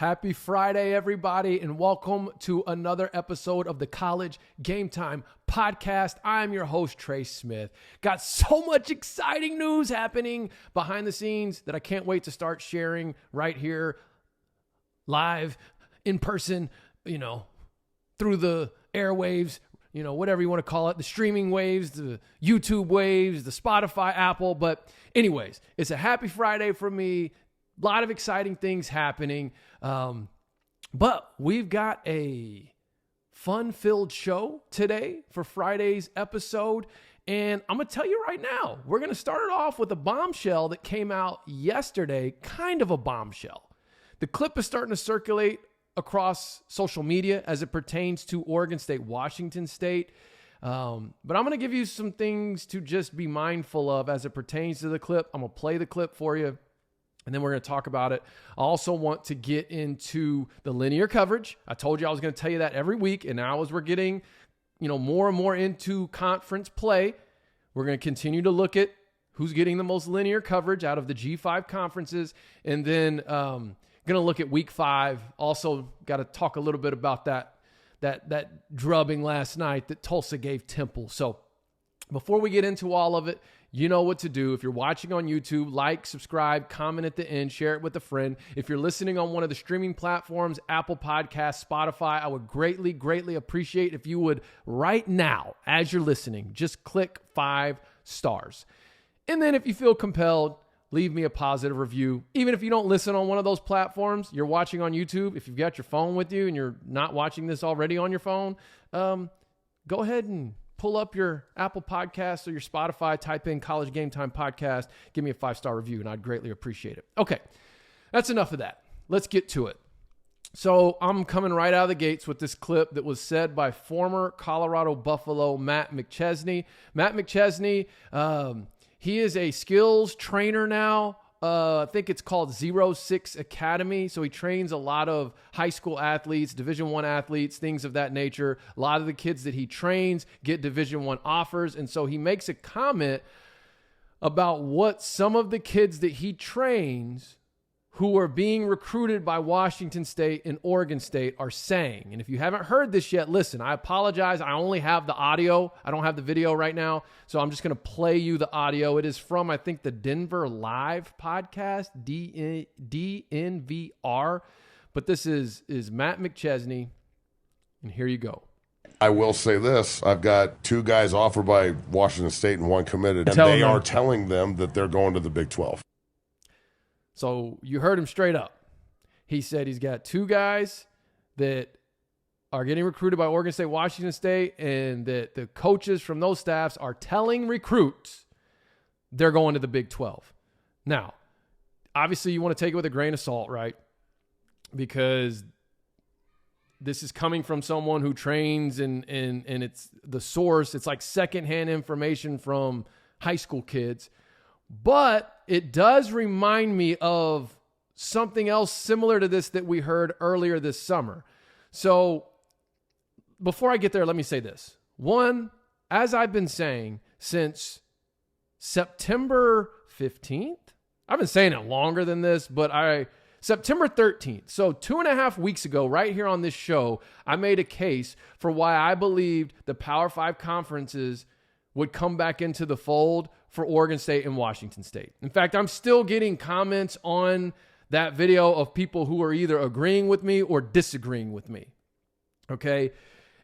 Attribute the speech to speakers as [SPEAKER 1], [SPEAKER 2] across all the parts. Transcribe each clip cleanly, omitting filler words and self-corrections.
[SPEAKER 1] Happy Friday, everybody, and welcome to another episode of the College GameTime podcast. I'm your host, Trey Smith. Got so much exciting news happening behind the scenes that I can't wait to start sharing right here, live, in person, through the airwaves, whatever you want to call it, the streaming waves, the YouTube waves, the Spotify, Apple. But anyways, it's a happy Friday for me. A lot of exciting things happening. But we've got a fun-filled show today for Friday's episode. And I'm going to tell you right now, we're going to start it off with a bombshell that came out yesterday, kind of a bombshell. The clip is starting to circulate across social media as it pertains to Oregon State, Washington State. But I'm going to give you some things to just be mindful of as it pertains to the clip. I'm going to play the clip for you, and then we're going to talk about it. I also want to get into the linear coverage. I told you I was going to tell you that every week, and now as we're getting, more and more into conference play, we're going to continue to look at who's getting the most linear coverage out of the G5 conferences, and then going to look at week 5. Also got to talk a little bit about that drubbing last night that Tulsa gave Temple. So before we get into all of it, you know what to do. If you're watching on YouTube, like, subscribe, comment at the end, share it with a friend. If you're listening on one of the streaming platforms, Apple Podcasts, Spotify, I would greatly, greatly appreciate if you would right now, as you're listening, just click 5 stars. And then if you feel compelled, leave me a positive review. Even if you don't listen on one of those platforms, you're watching on YouTube. If you've got your phone with you and you're not watching this already on your phone, go ahead and pull up your Apple Podcasts or your Spotify, type in College GameTime Podcast, give me a 5-star review, and I'd greatly appreciate it. Okay, that's enough of that. Let's get to it. So I'm coming right out of the gates with this clip that was said by former Colorado Buffalo Matt McChesney. Matt McChesney, he is a skills trainer now. I think it's called 06 Academy. So he trains a lot of high school athletes, Division I athletes, things of that nature. A lot of the kids that he trains get Division I offers. And so he makes a comment about what some of the kids that he trains who are being recruited by Washington State and Oregon State are saying. And if you haven't heard this yet, listen, I apologize. I only have the audio. I don't have the video right now. So I'm just going to play you the audio. It is from, I think, the Denver Live podcast, DNVR. But this is Matt McChesney. And here you go.
[SPEAKER 2] I will say this. I've got 2 guys offered by Washington State and 1 committed. And they are telling them that they're going to the Big 12.
[SPEAKER 1] So you heard him straight up. He said he's got 2 guys that are getting recruited by Oregon State, Washington State, and that the coaches from those staffs are telling recruits they're going to the Big 12. Now, obviously you want to take it with a grain of salt, right? Because this is coming from someone who trains and it's the source. It's like secondhand information from high school kids. But it does remind me of something else similar to this that we heard earlier this summer. So before I get there, let me say this. One, as I've been saying since September 15th, I've been saying it longer than this, but September 13th, so 2.5 weeks ago, right here on this show, I made a case for why I believed the Power 5 conferences would come back into the fold for Oregon State and Washington State. In fact, I'm still getting comments on that video of people who are either agreeing with me or disagreeing with me. Okay?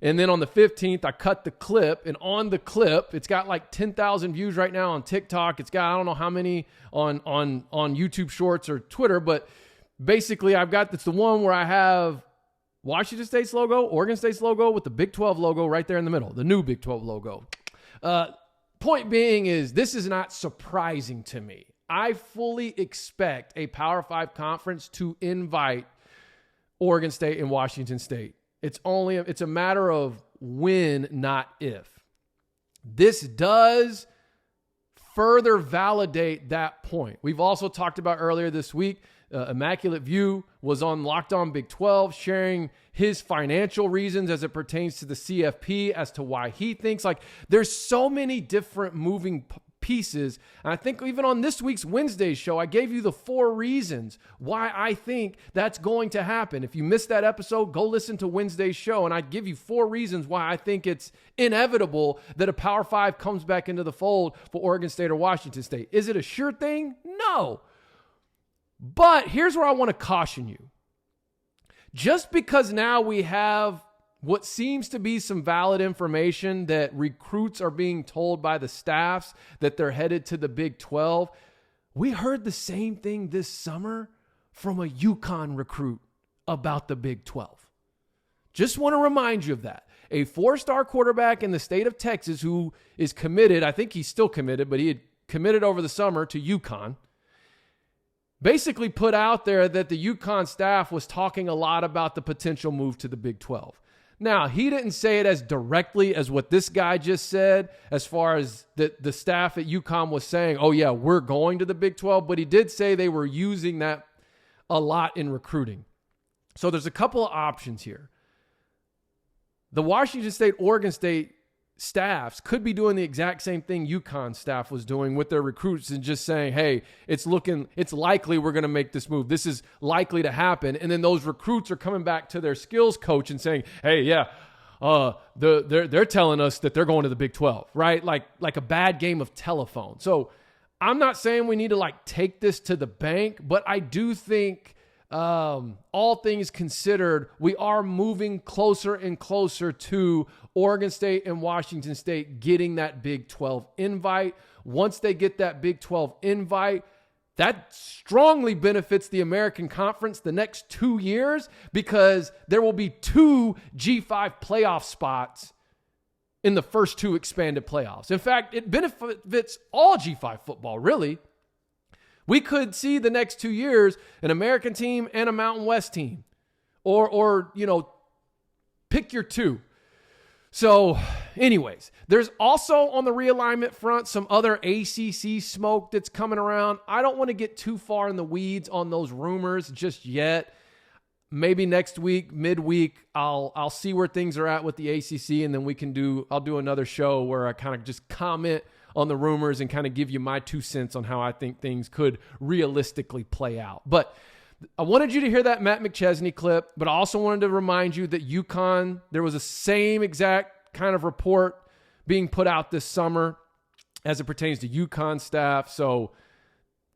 [SPEAKER 1] And then on the 15th, I cut the clip, and on the clip, it's got like 10,000 views right now on TikTok. It's got, I don't know how many on YouTube Shorts or Twitter, but basically it's the one where I have Washington State's logo, Oregon State's logo with the Big 12 logo right there in the middle, the new Big 12 logo. Point being is this is not surprising to me. I fully expect a Power 5 conference to invite Oregon State and Washington State. It's a matter of when, not if. This does further validate that point. We've also talked about earlier this week, Immaculate View was on Locked On Big 12 sharing his financial reasons as it pertains to the CFP as to why he thinks there's so many different moving pieces. And I think even on this week's Wednesday show, I gave you the 4 reasons why I think that's going to happen. If you missed that episode, go listen to Wednesday's show, and I give you 4 reasons why I think it's inevitable that a Power 5 comes back into the fold for Oregon State or Washington State. Is it a sure thing? No. But here's where I want to caution you. Just because now we have what seems to be some valid information that recruits are being told by the staffs that they're headed to the Big 12, we heard the same thing this summer from a UConn recruit about the Big 12. Just want to remind you of that. A 4-star quarterback in the state of Texas who is committed, I think he's still committed, but he had committed over the summer to UConn, basically put out there that the UConn staff was talking a lot about the potential move to the Big 12. Now, he didn't say it as directly as what this guy just said, as far as the staff at UConn was saying, oh yeah, we're going to the Big 12, but he did say they were using that a lot in recruiting. So there's a couple of options here. The Washington State, Oregon State staffs could be doing the exact same thing UConn staff was doing with their recruits and just saying, hey, it's likely we're going to make this move. This is likely to happen. And then those recruits are coming back to their skills coach and saying, hey, yeah, they're telling us that they're going to the Big 12, right? Like a bad game of telephone. So I'm not saying we need to take this to the bank, but I do think all things considered, we are moving closer and closer to Oregon State and Washington State getting that Big 12 invite. Once they get that Big 12 invite, that strongly benefits the American Conference the next 2 years because there will be 2 G5 playoff spots in the first 2 expanded playoffs. In fact, it benefits all G5 football, really. We could see the next 2 years an American team and a Mountain West team. Or pick your 2. So anyways, there's also on the realignment front some other ACC smoke that's coming around. I don't want to get too far in the weeds on those rumors just yet. Maybe next week, midweek, I'll see where things are at with the ACC, and then I'll do another show where I kind of just comment on the rumors and kind of give you my 2 cents on how I think things could realistically play out. But I wanted you to hear that Matt McChesney clip, but I also wanted to remind you that UConn, there was the same exact kind of report being put out this summer as it pertains to UConn staff. So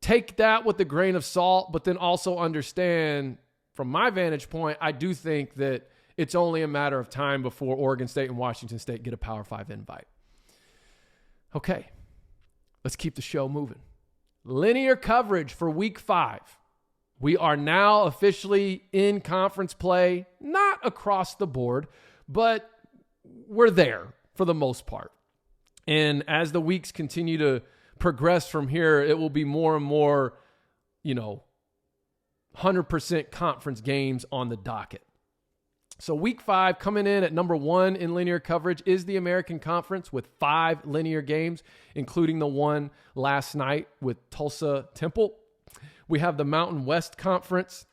[SPEAKER 1] take that with a grain of salt, but then also understand from my vantage point, I do think that it's only a matter of time before Oregon State and Washington State get a Power 5 invite. Okay, let's keep the show moving. Linear coverage for Week 5. We are now officially in conference play, not across the board, but we're there for the most part. And as the weeks continue to progress from here, it will be more and more, 100% conference games on the docket. So Week 5 coming in at number 1 in linear coverage is the American Conference with 5 linear games, including the one last night with Tulsa Temple. We have the Mountain West Conference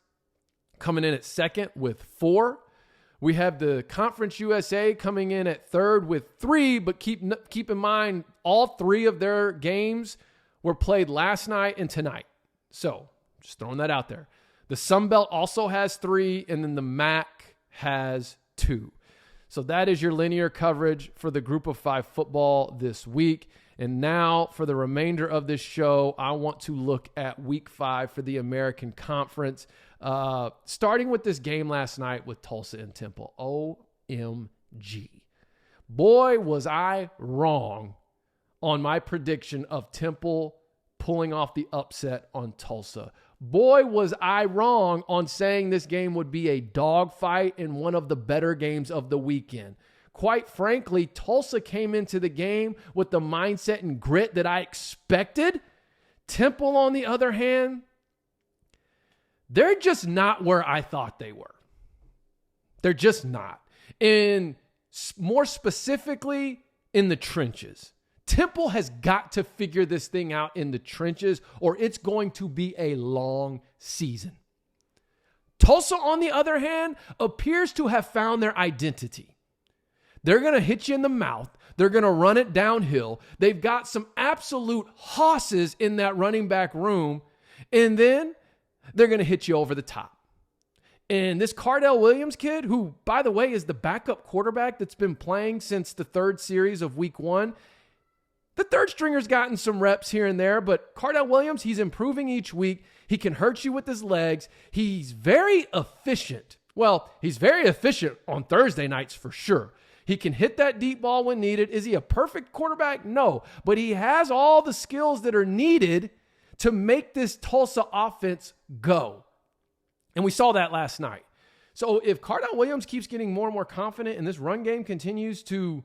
[SPEAKER 1] coming in at 2nd with 4. We have the Conference USA coming in at 3rd with 3, but keep in mind all 3 of their games were played last night and tonight. So just throwing that out there. The Sun Belt also has 3, and then the MAC has 2. So that is your linear coverage for the Group of 5 football this week. And now for the remainder of this show, I want to look at Week 5 for the American Conference, starting with this game last night with Tulsa and Temple. OMG. Boy, was I wrong on my prediction of Temple pulling off the upset on Tulsa. Boy, was I wrong on saying this game would be a dogfight and one of the better games of the weekend. Quite frankly, Tulsa came into the game with the mindset and grit that I expected. Temple, on the other hand, they're just not where I thought they were. They're just not. And more specifically, in the trenches. Temple has got to figure this thing out in the trenches, or it's going to be a long season. Tulsa, on the other hand, appears to have found their identity. They're going to hit you in the mouth. They're going to run it downhill. They've got some absolute hosses in that running back room. And then they're going to hit you over the top. And this Cardell Williams kid, who, by the way, is the backup quarterback that's been playing since the third series of week 1, the third stringer's gotten some reps here and there, but Cardell Williams, he's improving each week. He can hurt you with his legs. He's very efficient. Well, he's very efficient on Thursday nights for sure. He can hit that deep ball when needed. Is he a perfect quarterback? No, but he has all the skills that are needed to make this Tulsa offense go. And we saw that last night. So if Cardell Williams keeps getting more and more confident and this run game continues to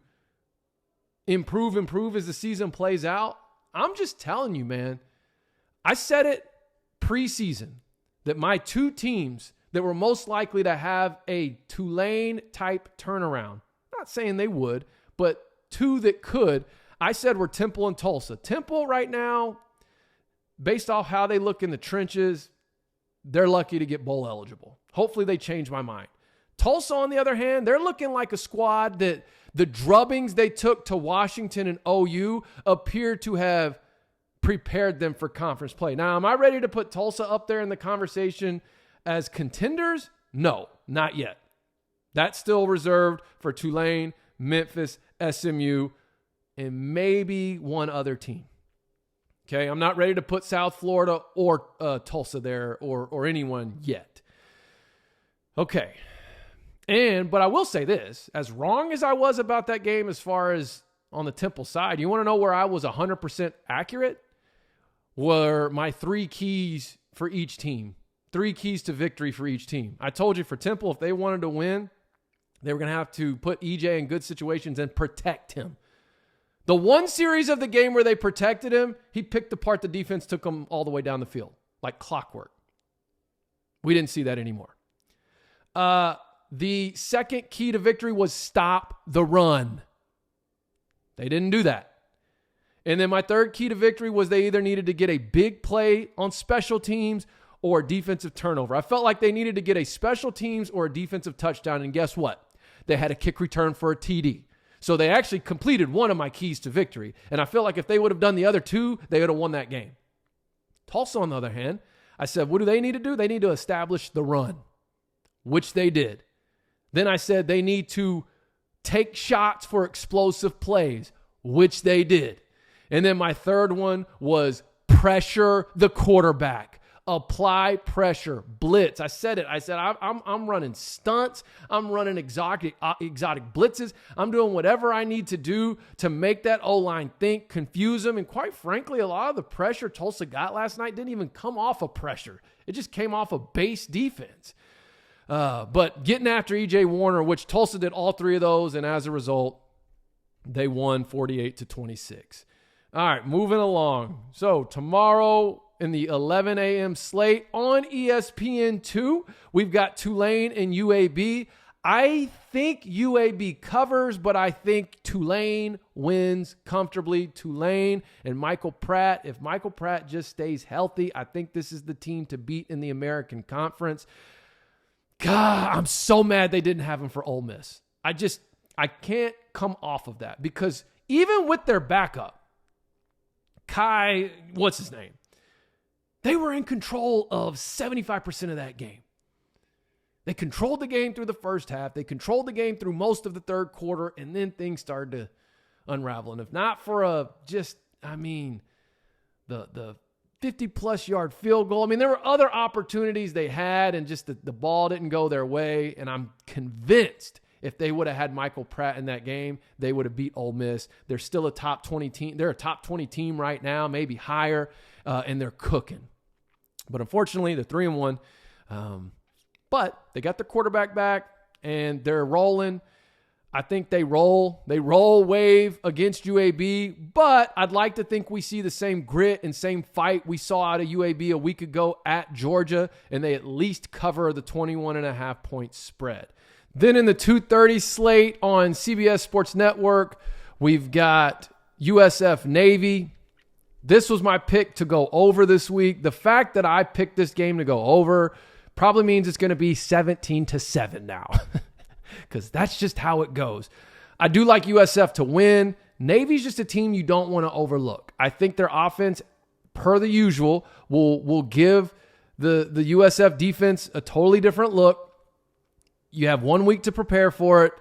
[SPEAKER 1] improve as the season plays out, I'm just telling you, man, I said it preseason that my two teams that were most likely to have a Tulane-type turnaround, not saying they would, but two that could, I said were Temple and Tulsa. Temple right now, based off how they look in the trenches, they're lucky to get bowl eligible. Hopefully they change my mind. Tulsa, on the other hand, they're looking like a squad that the drubbings they took to Washington and OU appear to have prepared them for conference play. Now, am I ready to put Tulsa up there in the conversation as contenders? No, not yet. That's still reserved for Tulane, Memphis, SMU, and maybe one other team. Okay, I'm not ready to put South Florida or Tulsa there or anyone yet. Okay, but I will say this. As wrong as I was about that game as far as on the Temple side, you want to know where I was 100% accurate? Were my 3 keys for each team. 3 keys to victory for each team. I told you for Temple, if they wanted to win, they were going to have to put EJ in good situations and protect him. The one series of the game where they protected him, he picked apart the defense, took him all the way down the field, like clockwork. We didn't see that anymore. The second key to victory was stop the run. They didn't do that. And then my third key to victory was they either needed to get a big play on special teams or a defensive turnover. I felt like they needed to get a special teams or a defensive touchdown, and guess what? They had a kick return for a TD. So they actually completed one of my keys to victory. And I feel like if they would have done the other 2, they would have won that game. Tulsa, on the other hand, I said, what do they need to do? They need to establish the run, which they did. Then I said they need to take shots for explosive plays, which they did. And then my third one was pressure the quarterback. Apply pressure, blitz. I said it. I said, I'm running stunts. I'm running exotic blitzes. I'm doing whatever I need to do to make that O-line think, confuse them. And quite frankly, a lot of the pressure Tulsa got last night didn't even come off of pressure. It just came off of base defense. But getting after E.J. Warner, which Tulsa did all 3 of those, and as a result, they won 48-26. All right, moving along. So tomorrow, in the 11 a.m. slate on ESPN2, we've got Tulane and UAB. I think UAB covers, but I think Tulane wins comfortably. Tulane and Michael Pratt. If Michael Pratt just stays healthy, I think this is the team to beat in the American Conference. God, I'm so mad they didn't have him for Ole Miss. I can't come off of that because even with their backup, Kai, what's his name? They were in control of 75% of that game. They controlled the game through the first half. They controlled the game through most of the third quarter, and then things started to unravel. And if not for the 50-plus yard field goal, there were other opportunities they had, and just the ball didn't go their way. And I'm convinced if they would have had Michael Pratt in that game, they would have beat Ole Miss. They're still a top 20 team. They're a top 20 team right now, maybe higher, and they're cooking. But unfortunately, they're 3-1. But they got their quarterback back, and they're rolling. I think they roll wave against UAB, but I'd like to think we see the same grit and same fight we saw out of UAB a week ago at Georgia, and they at least cover the 21.5-point spread. Then in the 2:30 slate on CBS Sports Network, we've got USF Navy. This was my pick to go over this week. The fact that I picked this game to go over probably means it's going to be 17-7 now because that's just how it goes. I do like USF to win. Navy's just a team you don't want to overlook. I think their offense, per the usual, will give the USF defense a totally different look. You have 1 week to prepare for it.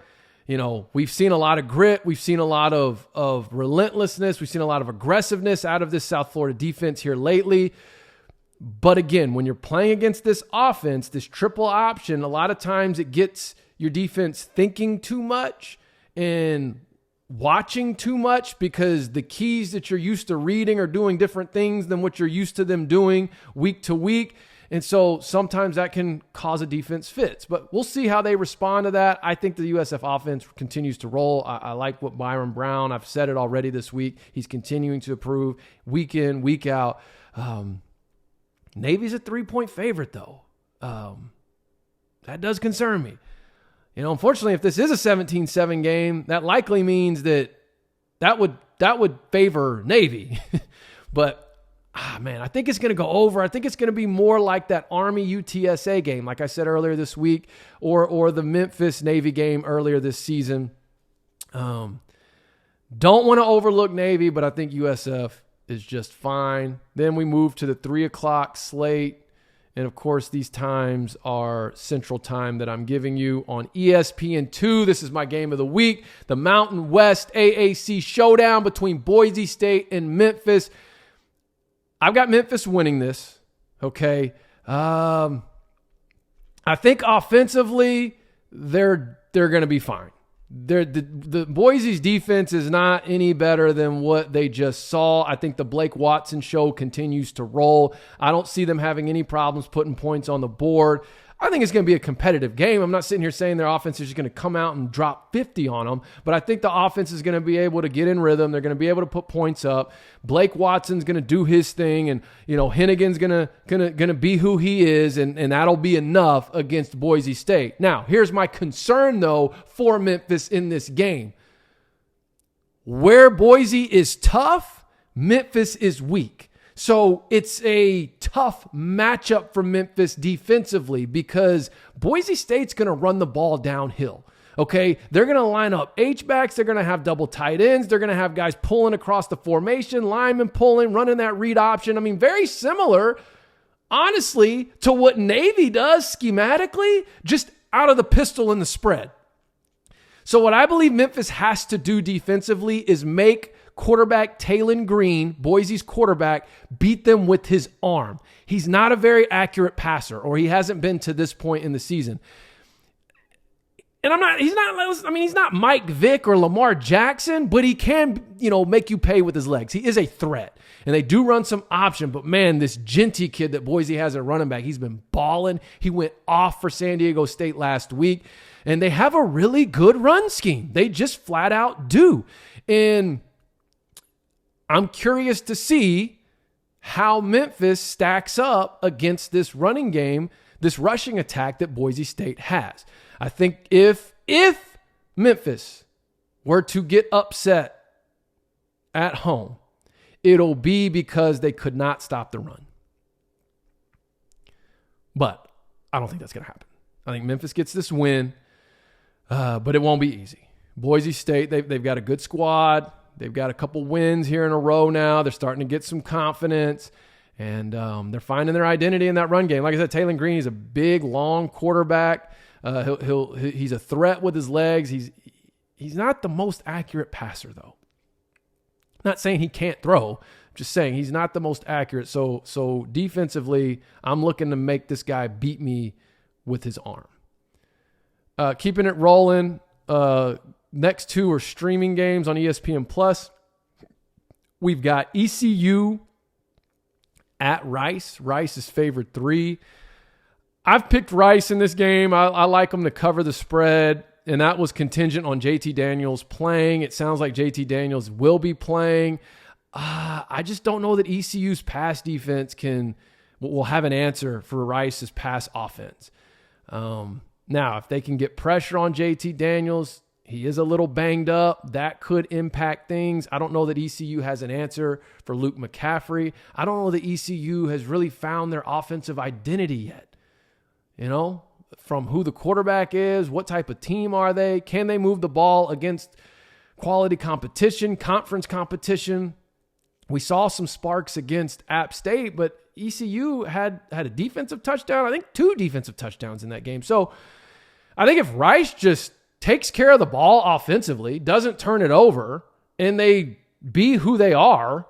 [SPEAKER 1] You know, we've seen a lot of grit. We've seen a lot of relentlessness. We've seen a lot of aggressiveness out of this South Florida defense here lately. But again, when you're playing against this offense, this triple option, a lot of times it gets your defense thinking too much and watching too much, because the keys that you're used to reading are doing different things than what you're used to them doing week to week. And so sometimes that can cause a defense fits, but we'll see how they respond to that. I think the USF offense continues to roll. I like what Byron Brown, I've said it already this week, he's continuing to improve week in, week out. Navy's a 3-point favorite though. That does concern me. You know, unfortunately, if this is a 17-7 game, that likely means that would favor Navy. But, man, I think it's going to go over. I think it's going to be more like that Army UTSA game, like I said earlier this week, or the Memphis Navy game earlier this season. Don't want to overlook Navy, but I think USF is just fine. Then we move to the 3 o'clock slate. And, of course, these times are Central Time that I'm giving you on ESPN2. This is my game of the week, the Mountain West AAC showdown between Boise State and Memphis. I've got Memphis winning this, okay? I think offensively they're going to be fine. The Boise's defense is not any better than what they just saw. I think the Blake Watson show continues to roll. I don't see them having any problems putting points on the board. I think it's going to be a competitive game. I'm not sitting here saying their offense is just going to come out and drop 50 on them, but I think the offense is going to be able to get in rhythm. They're going to be able to put points up. Blake Watson's going to do his thing, and Hennigan's going to be who he is, and that'll be enough against Boise State. Now, here's my concern though for Memphis in this game. Where Boise is tough, Memphis is weak. So it's a tough matchup for Memphis defensively, because Boise State's going to run the ball downhill. Okay, they're going to line up H-backs. They're going to have double tight ends. They're going to have guys pulling across the formation, linemen pulling, running that read option. I mean, very similar, honestly, to what Navy does schematically, just out of the pistol and the spread. So what I believe Memphis has to do defensively is make quarterback Talon Green, Boise's quarterback, beat them with his arm. He's not a very accurate passer, or he hasn't been to this point in the season. And he's not Mike Vick or Lamar Jackson, but he can, make you pay with his legs. He is a threat. And they do run some option, but man, this Genty kid that Boise has at running back, he's been balling. He went off for San Diego State last week, and they have a really good run scheme. They just flat out do. And I'm curious to see how Memphis stacks up against this running game, this rushing attack that Boise State has. I think if Memphis were to get upset at home, it'll be because they could not stop the run. But I don't think that's going to happen. I think Memphis gets this win, but it won't be easy. Boise State, they've got a good squad. They've got a couple wins here in a row now. They're starting to get some confidence, and they're finding their identity in that run game. Like I said, Talon Green is a big, long quarterback. He's a threat with his legs. He's not the most accurate passer, though. Not saying he can't throw. Just saying he's not the most accurate. So defensively, I'm looking to make this guy beat me with his arm. Keeping it rolling. Next two are streaming games on ESPN+. We've got ECU at Rice. Rice is favored 3. I've picked Rice in this game. I like them to cover the spread, and that was contingent on JT Daniels playing. It sounds like JT Daniels will be playing. I just don't know that ECU's pass defense will have an answer for Rice's pass offense. Now, if they can get pressure on JT Daniels, he is a little banged up. That could impact things. I don't know that ECU has an answer for Luke McCaffrey. I don't know that ECU has really found their offensive identity yet. From who the quarterback is, what type of team are they? Can they move the ball against quality competition, conference competition. We saw some sparks against App State, but ECU had a defensive touchdown. I think 2 defensive touchdowns in that game. So I think if Rice just takes care of the ball offensively, doesn't turn it over, and they be who they are,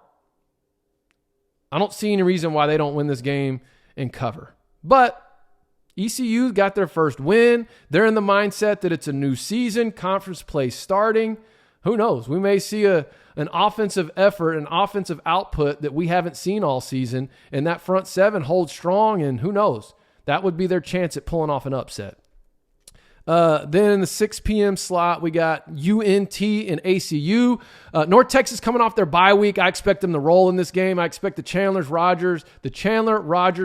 [SPEAKER 1] I don't see any reason why they don't win this game and cover. But ECU got their first win. They're in the mindset that it's a new season, conference play starting. Who knows? We may see an offensive effort, an offensive output that we haven't seen all season, and that front seven holds strong, and who knows? That would be their chance at pulling off an upset. Then in the 6 p.m. slot, we got UNT and ACU. North Texas coming off their bye week. I expect them to roll in this game. I expect the Chandler-Rogers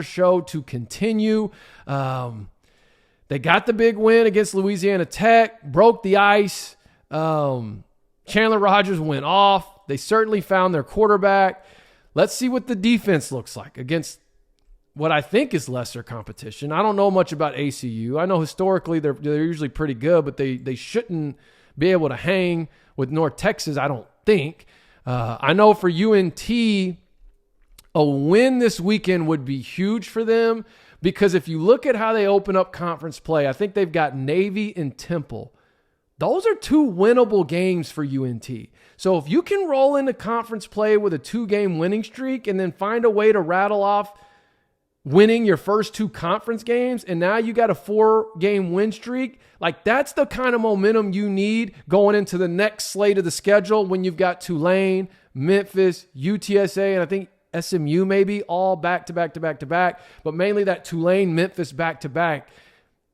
[SPEAKER 1] show to continue. They got the big win against Louisiana Tech, broke the ice. Chandler-Rogers went off. They certainly found their quarterback. Let's see what the defense looks like against what I think is lesser competition. I don't know much about ACU. I know historically they're usually pretty good, but they shouldn't be able to hang with North Texas, I don't think. I know for UNT, a win this weekend would be huge for them because if you look at how they open up conference play, I think they've got Navy and Temple. Those are 2 winnable games for UNT. So if you can roll into conference play with a 2-game winning streak and then find a way to rattle off winning your first 2 conference games, and now you got a 4-game win streak, like that's the kind of momentum you need going into the next slate of the schedule when you've got Tulane, Memphis, UTSA, and I think SMU maybe all back-to-back, but mainly that Tulane, Memphis back-to-back.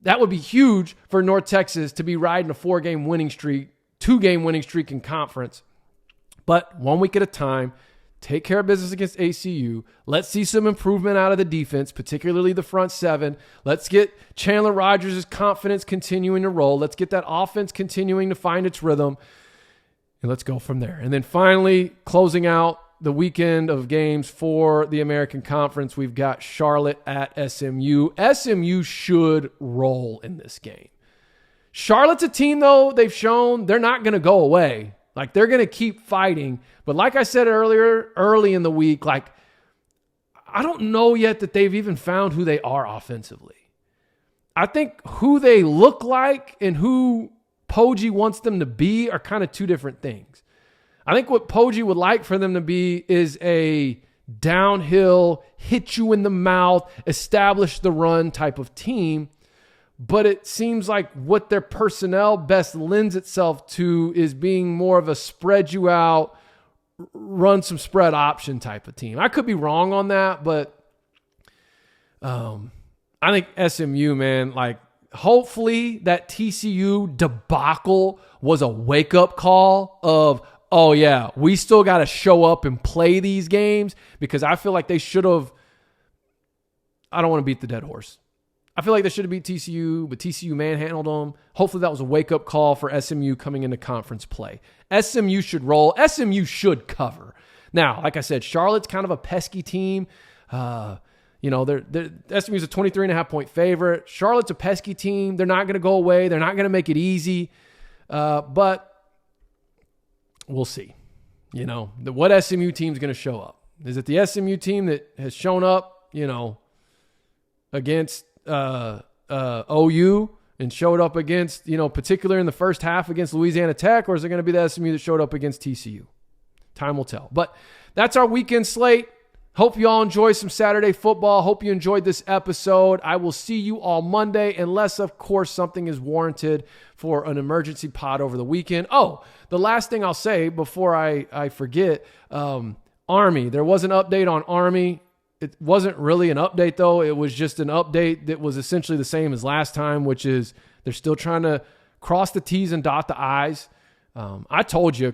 [SPEAKER 1] That would be huge for North Texas to be riding a 4-game winning streak, 2-game winning streak in conference. But 1 week at a time, take care of business against ACU. Let's see some improvement out of the defense, particularly the front seven. Let's get Chandler-Rogers' confidence continuing to roll. Let's get that offense continuing to find its rhythm. And let's go from there. And then finally, closing out the weekend of games for the American Conference, we've got Charlotte at SMU. SMU should roll in this game. Charlotte's a team, though, they've shown they're not going to go away. Like, they're going to keep fighting. But like I said early in the week, like, I don't know yet that they've even found who they are offensively. I think who they look like and who Poggi wants them to be are kind of 2 different things. I think what Poggi would like for them to be is a downhill, hit you in the mouth, establish the run type of team. But it seems like what their personnel best lends itself to is being more of a spread you out, run some spread option type of team. I could be wrong on that, but I think SMU, man, like hopefully that TCU debacle was a wake-up call of, oh yeah, we still got to show up and play these games, because I feel like they should have, I don't want to beat the dead horse. I feel like they should have beat TCU, but TCU manhandled them. Hopefully that was a wake-up call for SMU coming into conference play. SMU should roll. SMU should cover. Now, like I said, Charlotte's kind of a pesky team. SMU's a 23.5-point favorite. Charlotte's a pesky team. They're not going to go away. They're not going to make it easy. But we'll see. What SMU team's going to show up? Is it the SMU team that has shown up, against OU and showed up against, particularly in the first half against Louisiana Tech, or is it going to be the SMU that showed up against TCU? Time will tell. But that's our weekend slate. Hope you all enjoy some Saturday football. Hope you enjoyed this episode. I will see you all Monday, unless, of course, something is warranted for an emergency pod over the weekend. Oh, the last thing I'll say before I forget, Army. There was an update on Army. It wasn't really an update, though. It was just an update that was essentially the same as last time, which is they're still trying to cross the T's and dot the I's. I told you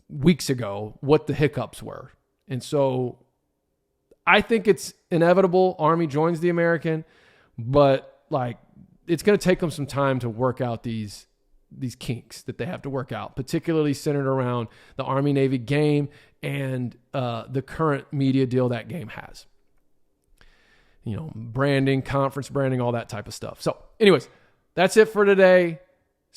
[SPEAKER 1] weeks ago what the hiccups were. And so I think it's inevitable Army joins the American, but it's going to take them some time to work out these kinks that they have to work out, particularly centered around the Army-Navy game and the current media deal that game has. Branding, conference branding, all that type of stuff. So anyways, that's it for today.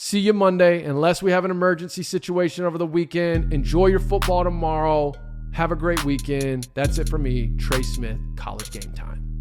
[SPEAKER 1] See you Monday, unless we have an emergency situation over the weekend. Enjoy your football tomorrow. Have a great weekend. That's it for me, Trey Smith, College Game Time.